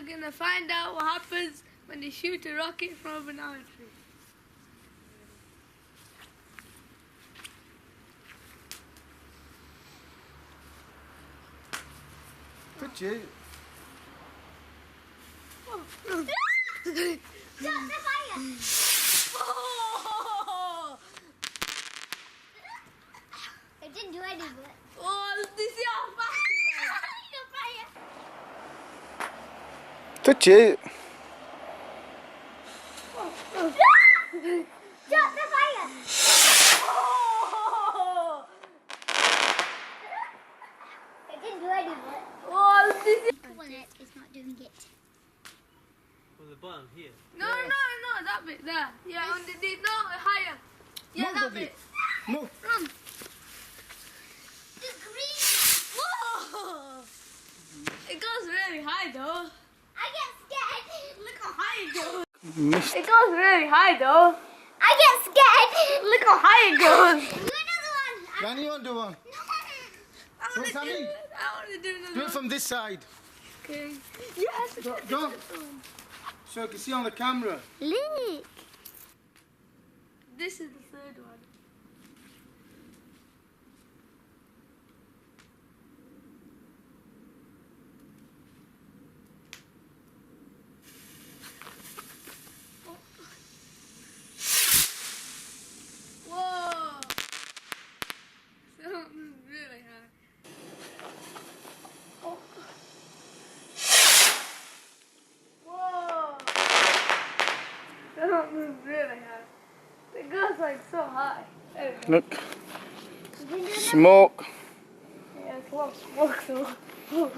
we're gonna find out what happens when you shoot a rocket from a banana tree. Could you? Stop the fire! Oh! It didn't do any good. Oh, this is how fast Could you? Stop the fire! Oh! It didn't do any good. Oh, this is... It's not doing it. From the bottom here. No, that bit there. Yeah, underneath. No, higher. Yeah, Move that a bit. bit. Move. Run. The green. Whoa! It goes really high though. I get scared. Look how high it goes. Missed. It goes really high though. I get scared. Look how high it goes. Do another one. Danny, you want to do one? I want to Sammy? do it. I want to do another Do it one. from this side. Okay. Yes. Go. So you can see on the camera. Look. This is the third one. Whoa! Something's really high. Oh. Whoa! Something's really high. It goes like so high. There we go. Look. Smoke. Yeah, it's a lot of smoke, so.